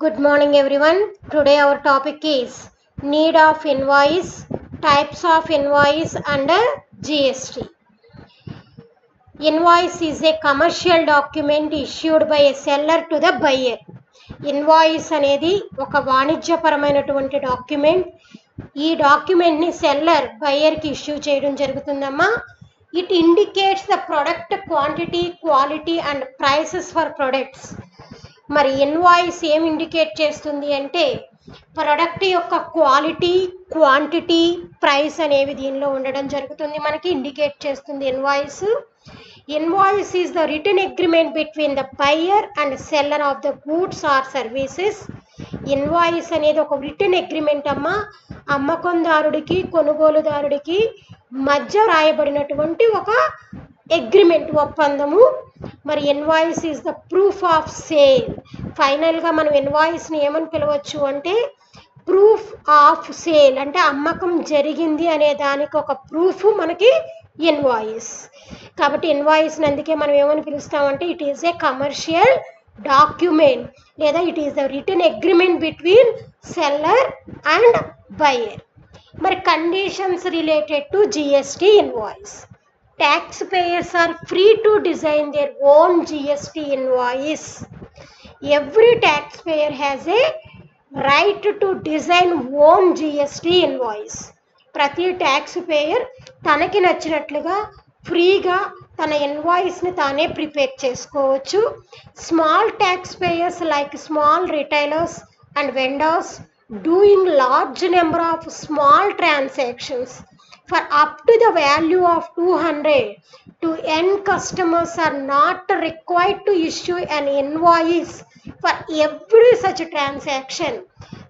Good morning everyone. Today our topic is need of invoice, types of invoice and GST. Invoice is a commercial document issued by a seller to the buyer. Invoice అనేది ఒక వాణిజ్యపరమైనటువంటి document. ఈ డాక్యుమెంట్ని seller బయర్కి issue చేయడం జరుగుతుందమ్మా. It indicates the product quantity, quality and prices for products. మరి invoice ఏం indicate చేస్తుంది అంటే ప్రొడక్ట్ యొక్క క్వాలిటీ, క్వాంటిటీ, ప్రైస్ అనేవి దీనిలో ఉండడం జరుగుతుంది. మనకి ఇండికేట్ చేస్తుంది invoice. Invoice is the written agreement between the buyer and seller of the goods or services. Invoice అనేది ఒక రిటన్ అగ్రిమెంట్ అమ్మ. అమ్మకందారుడికి కొనుగోలుదారుడికి మధ్య రాయబడినటువంటి ఒక అగ్రిమెంట్, ఒప్పందము. మరి invoice is the proof of sale. ఫైనల్గా మనం ఇన్వాయిస్ని ఏమని పిలవచ్చు అంటే ప్రూఫ్ ఆఫ్ సేల్, అంటే అమ్మకం జరిగింది అనే దానికి ఒక ప్రూఫ్ మనకి ఇన్వాయిస్. కాబట్టి ఇన్వాయిస్ని అందుకే మనం ఏమని పిలుస్తామంటే it is a commercial document లేదా it is the written agreement between seller and buyer. మరి conditions related to GST invoice. Taxpayers are free to design their own GST invoice. Every taxpayer has a right to design own GST invoice. ప్రతి tax payer తనకి నచ్చినట్లుగా ఫ్రీగా తన ఇన్వాయిస్ని తానే prepare చేసుకోవచ్చు. Small tax payers like small retailers and vendors doing large number of small transactions for up to the value of 200 to end customers are not required to issue an invoice for every such transaction.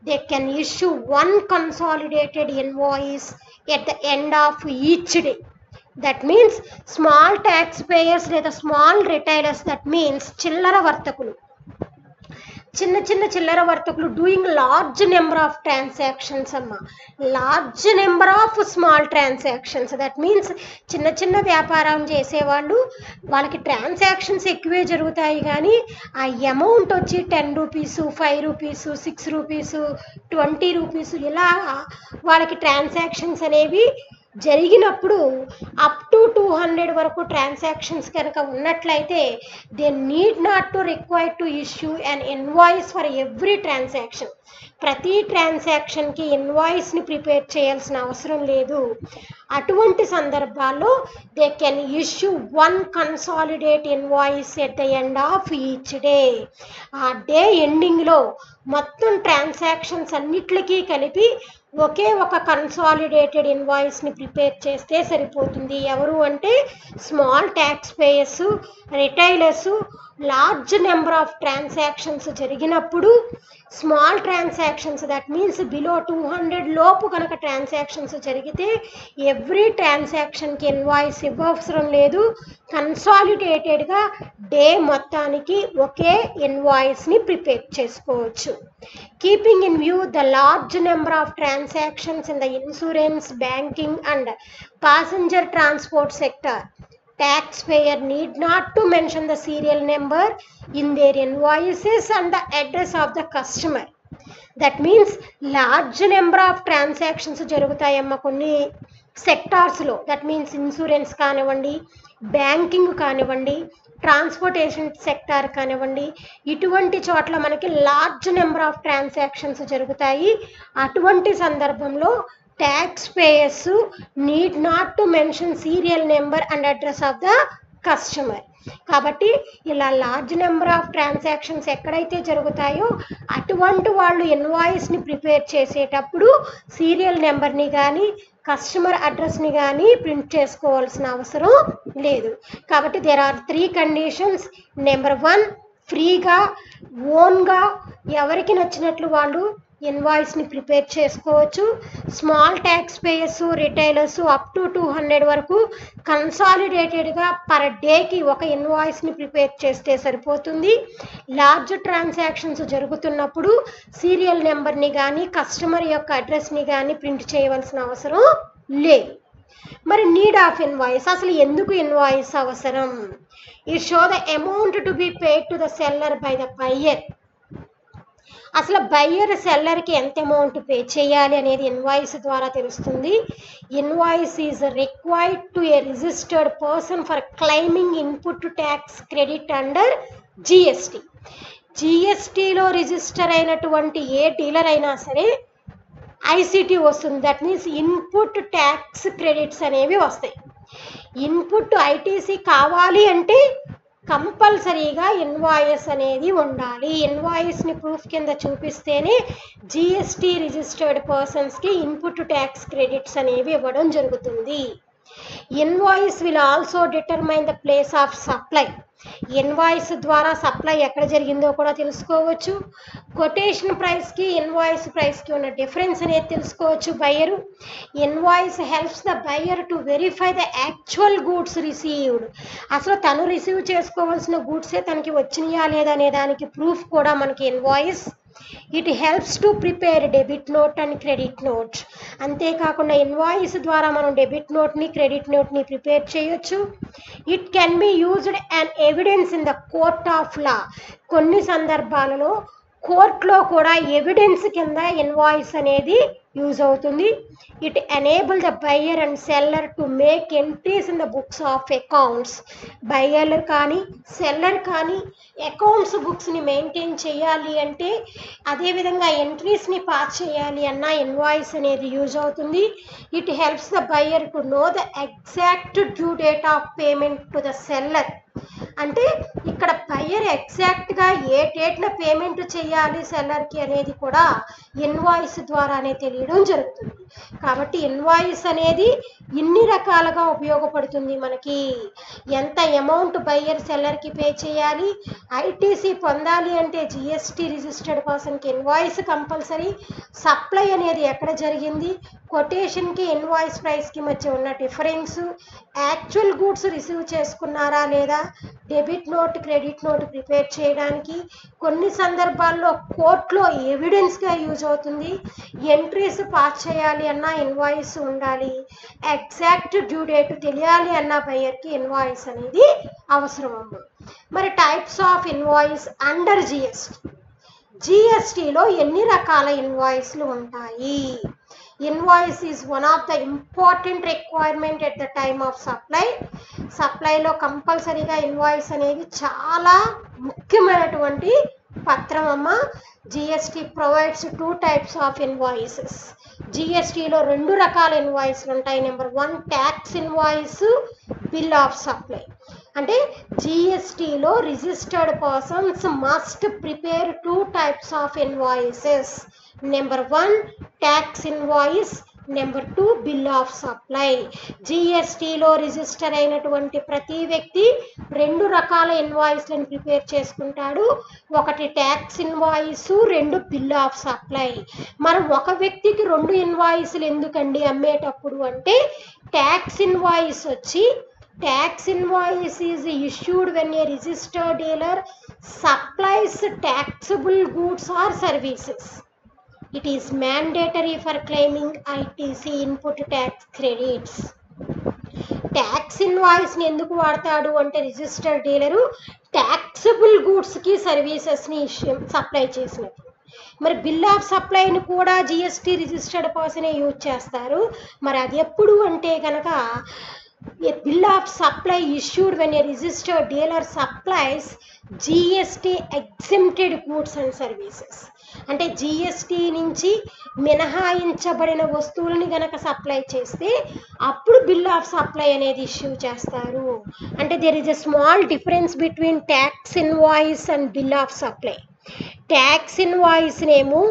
They can issue one consolidated invoice at the end of each day. That means small taxpayers లేదా small retailers, that means చిల్లర వర్తకులు, చిన్న చిన్న చిల్లర వర్తకులు doing large number of transactions అమ్మ. Large number of small transactions, that means చిన్న చిన్న వ్యాపారం చేసేవాళ్ళు వాళ్ళకి ట్రాన్సాక్షన్స్ ఎక్కువే జరుగుతాయి కానీ ఆ అమౌంట్ వచ్చి 10 రూపీసు, 5 రూపీసు, 6 రూపీసు, 20 రూపీసు ఇలా వాళ్ళకి ట్రాన్సాక్షన్స్ అనేవి జరిగినప్పుడు అప్ టు 200 వరకు ట్రాన్సాక్షన్స్ కనుక ఉన్నట్లయితే they need not to require to issue an invoice for every transaction. ప్రతి ట్రాన్సాక్షన్కి ఇన్వాయిస్ని ప్రిపేర్ చేయాల్సిన అవసరం లేదు. అటువంటి సందర్భాల్లో they can issue one consolidate invoice at the end of each day. ఆ డే ఎండింగ్లో మొత్తం ట్రాన్సాక్షన్స్ అన్నిటికీ కలిపి ఒకే ఒక కన్సాలిడేటెడ్ ఇన్వాయిస్ని ప్రిపేర్ చేస్తే సరిపోతుంది. ఎవరు అంటే small tax payers, retailers. Large number of transactions జరిగినప్పుడు small transactions, that means below 200 లోపు కనుక ట్రాన్సాక్షన్స్ జరిగితే ఎవ్రీ ట్రాన్సాక్షన్కి ఇన్వాయిస్ ఇవ్వవసరం లేదు. కన్సాలిడేటెడ్గా డే మొత్తానికి ఒకే ఇన్వాయిస్ని ప్రిపేర్ చేసుకోవచ్చు. Keeping in view the large number of transactions in the insurance, banking and passenger transport sector, taxpayer need not to mention the serial number in their invoices and the address of the customer. That means large number of transactions జరుగుతాయమ్మ కొన్ని సెక్టార్స్లో. That means insurance కానివ్వండి, banking కానివ్వండి, transportation sector కానివ్వండి, ఇటువంటి చోట్ల మనకి large number of transactions జరుగుతాయి. అటువంటి సందర్భంలో tax payers need not to mention serial number and address of the customer. కాబట్టి ఇలా లార్జ్ నెంబర్ ఆఫ్ ట్రాన్సాక్షన్స్ ఎక్కడైతే జరుగుతాయో అటువంటి వాళ్ళు ఇన్వాయిస్ని ప్రిపేర్ చేసేటప్పుడు సీరియల్ నెంబర్ని కానీ కస్టమర్ అడ్రస్ని కానీ ప్రింట్ చేసుకోవాల్సిన అవసరం లేదు. కాబట్టి దేర్ ఆర్ 3 కండిషన్స్. నెంబర్ 1, ఫ్రీగా ఓన్గా ఎవరికి నచ్చినట్లు వాళ్ళు ఇన్వాయిస్ని ప్రిపేర్ చేసుకోవచ్చు. Small tax payers, retailers up to 200 వరకు కన్సాలిడేటెడ్గా పర్ డేకి ఒక ఇన్వాయిస్ని ప్రిపేర్ చేస్తే సరిపోతుంది. లార్జ్ ట్రాన్సాక్షన్స్ జరుగుతున్నప్పుడు సీరియల్ నెంబర్ని కానీ కస్టమర్ యొక్క అడ్రస్ని కానీ ప్రింట్ చేయవలసిన అవసరం లేదు. మరి నీడ్ ఆఫ్ ఇన్వాయిస్, అసలు ఎందుకు ఇన్వాయిస్ అవసరం? It show the amount to be paid to the seller by the buyer. అసలు బయ్యర్ సెల్లర్కి ఎంత అమౌంట్ పే చేయాలి అనేది ఇన్వాయిస్ ద్వారా తెలుస్తుంది. Invoice is required to a registered person for claiming input tax credit under GST. జిఎస్టీలో register అయినటువంటి ఏ డీలర్ అయినా సరే ఐసిటీ వస్తుంది. That means input tax credits అనేవి వస్తాయి. ఇన్పుట్ ఐటీసీ కావాలి అంటే కంపల్సరీగా ఇన్వాయిస్ అనేది ఉండాలి. ఇన్వాయిస్ని ప్రూఫ్ కింద చూపిస్తేనే జిఎస్టీ రిజిస్టర్డ్ పర్సన్స్కి ఇన్పుట్ ట్యాక్స్ క్రెడిట్స్ అనేవి ఇవ్వడం జరుగుతుంది. Invoice will also determine the place of supply. Invoice ద్వారా సప్లై ఎక్కడ జరిగిందో కూడా తెలుసుకోవచ్చు. కొటేషన్ ప్రైస్కి ఇన్వాయిస్ ప్రైస్కి ఉన్న డిఫరెన్స్ అనేది తెలుసుకోవచ్చు buyer. Invoice helps the buyer to verify the actual goods received. అసలు తను రిసీవ్ చేసుకోవాల్సిన గూడ్సే తనకి వచ్చినాయా లేదా అనే దానికి ప్రూఫ్ కూడా మనకి invoice. It helps to prepare debit note and credit note. అంతేకాకుండా ఇన్వాయిస్ ద్వారా మనం డెబిట్ నోట్ని క్రెడిట్ నోట్ని ప్రిపేర్ చేయొచ్చు. It can be used and evidence in the court of law. కొన్ని సందర్భాలలో కోర్టులో కూడా ఎవిడెన్స్ కింద ఇన్వాయిస్ అనేది యూజ్ అవుతుంది. It enable the buyer and seller to make entries in the books of accounts. Buyer కానీ seller కానీ అకౌంట్స్ బుక్స్ని మెయింటైన్ చేయాలి అంటే, అదేవిధంగా ఎంట్రీస్ని పాస్ చేయాలి అన్న ఇన్వాయిస్ అనేది యూజ్ అవుతుంది. It helps the buyer to know the exact due date of payment to the seller. అంటే ఇక్కడ బయ్యర్ ఎగ్జాక్ట్గా ఏ డేట్న పేమెంట్ చేయాలి సెల్లర్కి అనేది కూడా ఇన్వాయిస్ ద్వారానే తెలియడం జరుగుతుంది. కాబట్టి ఇన్వాయిస్ అనేది ఇన్ని రకాలుగా ఉపయోగపడుతుంది మనకి. ఎంత అమౌంట్ బయ్యర్ సెల్లర్కి పే చేయాలి, ఐటీసీ పొందాలి అంటే జిఎస్టీ రిజిస్టర్డ్ పర్సన్కి ఇన్వాయిస్ కంపల్సరీ, సప్లై అనేది ఎక్కడ జరిగింది, కొటేషన్కి ఇన్వాయిస్ ప్రైస్కి మధ్య ఉన్న డిఫరెన్స్, యాక్చువల్ గూడ్స్ రిసీవ్ చేసుకున్నారా లేదా, debit note credit note prepare చేయడానికి, కొన్ని సందర్భాల్లో కోర్టులో ఎవిడెన్స్గా యూజ్ అవుతుంది. ఎంట్రీస్ పాస్ చేయాలి అన్న ఇన్వాయిస్ ఉండాలి. ఎగ్జాక్ట్ డ్యూ డేట్ తెలియాలి అన్న బయ్యర్కి ఇన్వాయిస్ అనేది అవసరం ఉంది. మరి types of invoice under GST. జిఎస్టీలో ఎన్ని రకాల ఇన్వాయిస్లు ఉంటాయి? Invoice is one of the important requirement at the time of supply. సప్లైలో కంపల్సరీగా ఇన్వాయిస్ అనేది చాలా ముఖ్యమైనటువంటి పత్రం అమ్మ. GST provides 2 types of invoices. జిఎస్టీలో 2 రకాల ఇన్వాయిస్లు ఉంటాయి. Number 1 tax invoice, bill of supply. అంటే జిఎస్టీలో registered persons must prepare 2 types of invoices. Number 1 tax invoice, number 2 bill of supply. జిఎస్టీలో రిజిస్టర్ అయినటువంటి ప్రతి వ్యక్తి 2 రకాల ఇన్వాయిస్లను ప్రిపేర్ చేసుకుంటాడు. ఒకటి tax invoice, 2 bill of supply. మరి ఒక వ్యక్తికి 2 ఇన్వాయిస్లు ఎందుకండి అమ్మేటప్పుడు అంటే, ట్యాక్స్ ఇన్వాయిస్ వచ్చి tax invoice is issued when a registered dealer supplies taxable goods or services. It is mandatory for claiming ITC input tax credits. ట్యాక్స్ ఇన్వాయిస్ని ఎందుకు వాడతాడు అంటే, రిజిస్టర్డ్ డీలరు ట్యాక్సబుల్ గూడ్స్కి సర్వీసెస్ని సప్లై చేసినప్పుడు. మరి బిల్ ఆఫ్ సప్లైని కూడా జిఎస్టీ రిజిస్టర్డ్ పర్సనే యూజ్ చేస్తారు. మరి అది ఎప్పుడు అంటే కనుక, a bill of supply issued when a registered dealer supplies GST exempted goods and services. అంటే జిఎస్టీ నుంచి మినహాయించబడిన వస్తువులని గనక సప్లై చేస్తే అప్పుడు బిల్ ఆఫ్ సప్లై అనేది ఇష్యూ చేస్తారు. అంటే there is a small difference between tax invoice and bill of supply. Tax ఇన్వాయిస్నేమో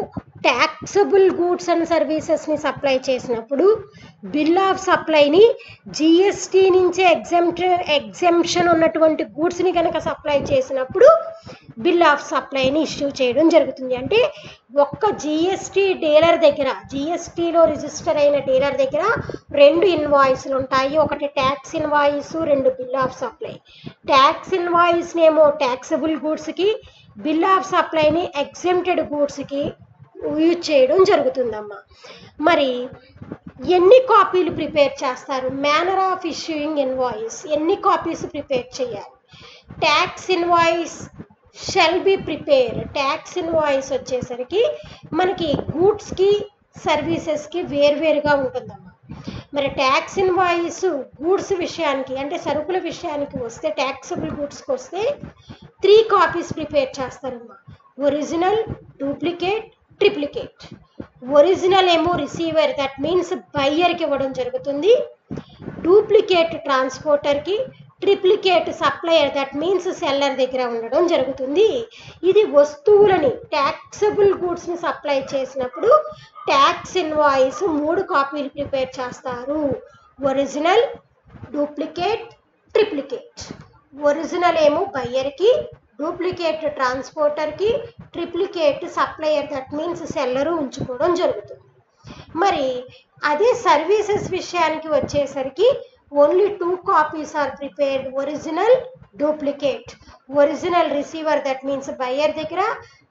ట్యాక్సబుల్ గూడ్స్ అండ్ సర్వీసెస్ని సప్లై చేసినప్పుడు, బిల్ ఆఫ్ సప్లైని జిఎస్టీ నుంచి ఎగ్జెంప్షన్ ఉన్నటువంటి గూడ్స్ని కనుక సప్లై చేసినప్పుడు బిల్ ఆఫ్ సప్లైని ఇష్యూ చేయడం జరుగుతుంది. అంటే ఒక్క జిఎస్టీ డీలర్ దగ్గర, జిఎస్టీలో రిజిస్టర్ అయిన డీలర్ దగ్గర 2 ఇన్వాయిస్లు ఉంటాయి. ఒకటి tax invoice, 2 bill of supply. Tax ఇన్వాయిస్నేమో ట్యాక్సబుల్ గూడ్స్కి, బిల్ ఆఫ్ సప్లైని ఎగ్జెంప్టెడ్ గూడ్స్కి యూజ్ చేయడం జరుగుతుందమ్మా. మరి ఎన్ని కాపీలు ప్రిపేర్ చేస్తారు? మేనర్ ఆఫ్ ఇష్యూయింగ్ ఇన్వాయిస్, ఎన్ని కాపీస్ ప్రిపేర్ చేయాలి? Tax invoice shall be prepare. Tax invoice వచ్చేసరికి మనకి గూడ్స్కి సర్వీసెస్కి వేరువేరుగా ఉంటుందమ్మా. మరి ట్యాక్స్ ఇన్వాయిస్ గూడ్స్ విషయానికి అంటే సరుకుల విషయానికి వస్తే, ట్యాక్సబుల్ గూడ్స్కి వస్తే 3 కాపీస్ ప్రిపేర్ చేస్తారమ్మా. Original, duplicate, triplicate. ఒరిజినల్ ఏమో రిసీవర్, దట్ మీన్స్ బయ్యర్కి ఇవ్వడం జరుగుతుంది. డూప్లికేట్ ట్రాన్స్పోర్టర్కి, triplicate supplier, that means seller దగ్గర ఉండడం జరుగుతుంది. ఇది వస్తువులని ట్యాక్సబుల్ గూడ్స్ని సప్లై చేసినప్పుడు ట్యాక్స్ ఇన్వాయిస్ 3 కాపీలు ప్రిపేర్ చేస్తారు. Original, duplicate, triplicate. ఒరిజినల్ ఏమో బయ్యర్కి, డూప్లికేట్ ట్రాన్స్పోర్టర్కి, triplicate supplier, that means seller ఉంచుకోవడం జరుగుతుంది. మరి అదే సర్వీసెస్ విషయానికి వచ్చేసరికి only 2 copies are prepared. Original, duplicate. Original receiver, that means buyer దగ్గర,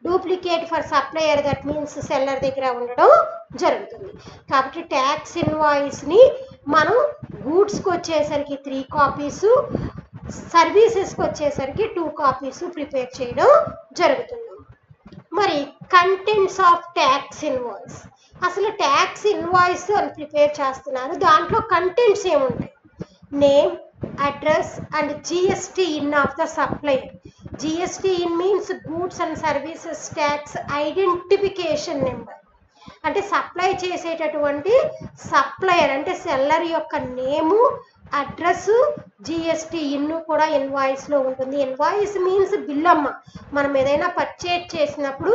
duplicate for supplier, that means seller దగ్గర ఉండడం జరుగుతుంది. కాబట్టి ట్యాక్స్ ఇన్వాయిస్ని మనం గూడ్స్కి వచ్చేసరికి 3 కాపీసు, సర్వీసెస్కి వచ్చేసరికి 2 కాపీస్ ప్రిపేర్ చేయడం జరుగుతుంది. మరి కంటెంట్స్ ఆఫ్ ట్యాక్స్ ఇన్వాయిస్. అసలు ట్యాక్స్ ఇన్వాయిస్ అని ప్రిపేర్ చేస్తున్నారు, దాంట్లో కంటెంట్స్ ఏముంటాయి? Name, address and GST in of the supplier. GST in means goods and services tax identification number. అంటే సప్లై చేసేటటువంటి సప్లయర్ అంటే సెల్లర్ యొక్క నేము, అడ్రస్, జిఎస్టీ ఇన్ను కూడా ఇన్వాయిస్లో ఉంటుంది. ఇన్వాయిస్ మీన్స్ బిల్ అమ్మ. మనం ఏదైనా పర్చేజ్ చేసినప్పుడు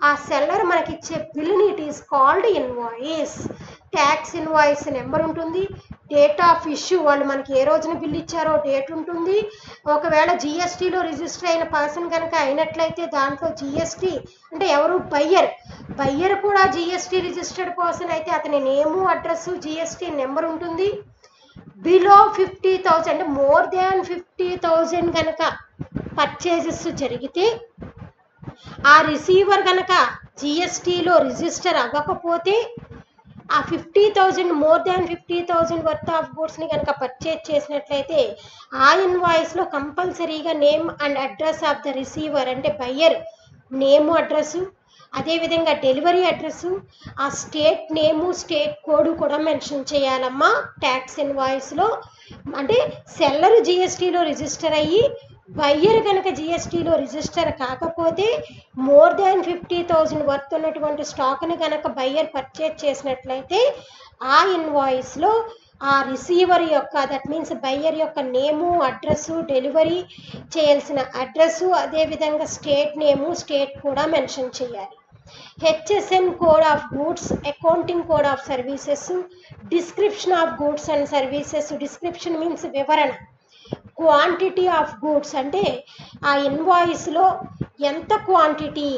ఆ సెల్లర్ మనకి ఇచ్చే బిల్ని it is called invoice. Tax invoice number ఉంటుంది. డేట్ ఆఫ్ ఇష్యూ, వాళ్ళు మనకి ఏ రోజున బిల్ ఇచ్చారో డేట్ ఉంటుంది. ఒకవేళ జిఎస్టీలో రిజిస్టర్ అయిన పర్సన్ కనుక అయినట్లయితే దాంట్లో జిఎస్టీ అంటే ఎవరు? బయ్యర్. బయ్యర్ కూడా జిఎస్టీ రిజిస్టర్డ్ పర్సన్ అయితే అతని నేము, అడ్రస్, జిఎస్టీ నెంబర్ ఉంటుంది. బిలో 50,000 అంటే మోర్ దాన్ 50,000 కనుక పర్చేజెస్ జరిగితే ఆ రిసీవర్ కనుక జిఎస్టీలో రిజిస్టర్ అవ్వకపోతే ఆ 50,000 మోర్ దాన్ 50,000 వర్త్ ఆఫ్ గూడ్స్ని కనుక పర్చేజ్ చేసినట్లయితే ఆ ఇన్వాయిస్లో కంపల్సరీగా name and address of the receiver అంటే బయ్యర్ నేము, అడ్రస్సు, అదేవిధంగా డెలివరీ అడ్రస్సు, ఆ స్టేట్ నేము, స్టేట్ కోడ్ కూడా మెన్షన్ చేయాలమ్మా ట్యాక్స్ ఇన్వాయిస్లో. అంటే సెల్లర్ జిఎస్టీలో రిజిస్టర్ అయ్యి బయ్యర్ కనుక జిఎస్టీలో రిజిస్టర్ కాకపోతే మోర్ దాన్ 50,000 వర్త్ ఉన్నటువంటి స్టాక్ని కనుక బయ్యర్ పర్చేజ్ చేసినట్లయితే ఆ ఇన్వాయిస్లో ఆ రిసీవర్ యొక్క దట్ మీన్స్ బయ్యర్ యొక్క నేము, అడ్రస్సు, డెలివరీ చేయాల్సిన అడ్రస్సు, అదేవిధంగా స్టేట్ నేము, స్టేట్ కూడా మెన్షన్ చేయాలి. HSN code of goods, accounting code of services, description of goods and services. Description means వివరణ. క్వాంటిటీ ఆఫ్ గూడ్స్ అంటే ఆ ఇన్వాయిస్లో ఎంత క్వాంటిటీ,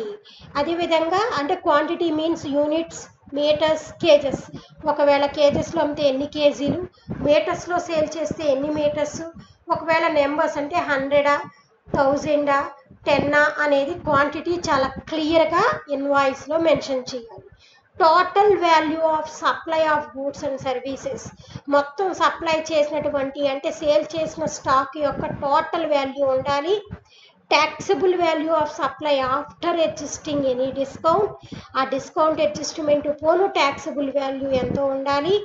అదేవిధంగా అంటే quantity means units, metres, kgs. ఒకవేళ కేజెస్లో అమ్మితే ఎన్ని కేజీలు, మీటర్స్లో సేల్ చేస్తే ఎన్ని మీటర్స్, ఒకవేళ నెంబర్స్ అంటే 100, 1000, 10 అనేది క్వాంటిటీ చాలా క్లియర్గా ఇన్వాయిస్లో మెన్షన్ చేయాలి. Total value of supply of goods and services. మొత్తం సప్లై చేసినటువంటి అంటే సేల్ చేసిన స్టాక్ యొక్క టోటల్ వాల్యూ ఉండాలి. Taxable value of supply after adjusting any discount. ఆ డిస్కౌంట్ అడ్జస్ట్మెంట్ పోను ట్యాక్సబుల్ వాల్యూ ఎంతో ఉండాలి.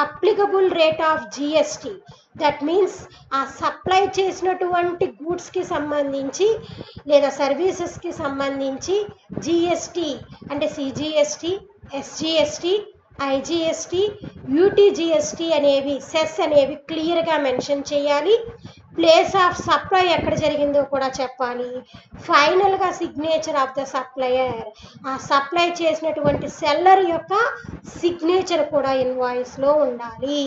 Applicable rate of GST, that means ఆ సప్లై చేసినటువంటి గూడ్స్కి సంబంధించి లేదా సర్వీసెస్కి సంబంధించి జిఎస్టీ అంటే సిజిఎస్టీ, ఎస్జిఎస్టీ, ఐజిఎస్టీ, యూటీజిఎస్టీ అనేవి సెస్ అనేవి క్లియర్గా మెన్షన్ చేయాలి. ప్లేస్ ఆఫ్ సప్లై ఎక్కడ జరిగిందో కూడా చెప్పాలి. ఫైనల్గా సిగ్నేచర్ ఆఫ్ ద సప్లయర్, ఆ సప్లై చేసినటువంటి సెల్లర్ యొక్క సిగ్నేచర్ కూడా ఇన్వాయిస్లో ఉండాలి.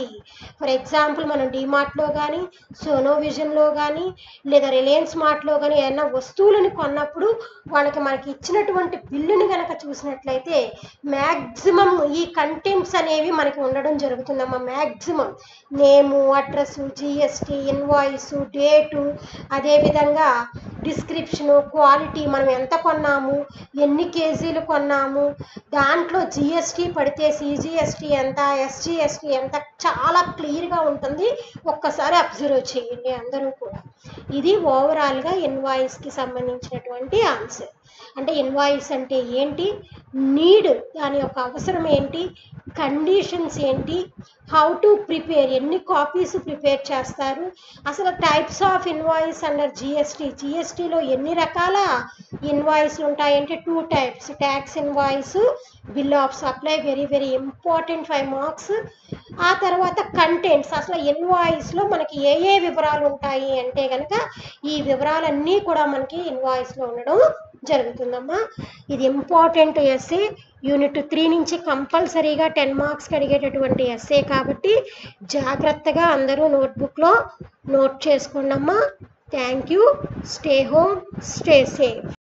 ఫర్ ఎగ్జాంపుల్ మనం డిమార్ట్లో కానీ, సోనోవిజన్లో కానీ లేదా రిలయన్స్ మార్ట్లో కానీ ఏదైనా వస్తువులను కొన్నప్పుడు మనకి ఇచ్చినటువంటి బిల్లుని కనుక చూసినట్లయితే మ్యాక్సిమం ఈ కంటెంట్స్ అనేవి మనకి ఉండడం జరుగుతుందమ్మా. మ్యాక్సిమం నేము, అడ్రస్సు, జిఎస్టీ, ఇన్వాయిసు, డేటు, అదేవిధంగా డిస్క్రిప్షను, క్వాలిటీ, మనం ఎంత కొన్నాము, ఎన్ని కేజీలు కొన్నాము, దాంట్లో జిఎస్టీ పడితే సిజిఎస్టీ ఎంత, ఎస్జిఎస్టీ ఎంత, చాలా క్లియర్గా ఉంటుంది. ఒక్కసారి అబ్జర్వ్ చేయండి అందరూ కూడా. ఇది ఓవరాల్గా ఇన్వాయిస్కి సంబంధించినటువంటి ఆన్సర్. అంటే ఇన్వాయిస్ అంటే ఏంటి, నీడ్ దాని యొక్క అవసరం ఏంటి, కండిషన్స్ ఏంటి, హౌ టు ప్రిపేర్, ఎన్ని కాపీస్ ప్రిపేర్ చేస్తారు, అసలు types of invoice under GST, జిఎస్టీలో ఎన్ని రకాల ఇన్వాయిస్లు ఉంటాయంటే 2 types, tax invoice, bill of supply, very very important 5 marks. ఆ తర్వాత కంటెంట్స్, అసలు ఇన్వాయిస్లో మనకి ఏ ఏ వివరాలు ఉంటాయి అంటే కనుక ఈ వివరాలన్నీ కూడా మనకి ఇన్వాయిస్లో ఉండడం జరుగుతుందమ్మా. ఇది ఇంపార్టెంట్ ఎస్సే, యూనిట్ 3 నుంచి కంపల్సరీగా 10 మార్క్స్కి అడిగేటటువంటి ఎస్సే కాబట్టి జాగ్రత్తగా అందరూ నోట్బుక్లో నోట్ చేసుకోండి అమ్మా. Thank you. Stay home, stay safe.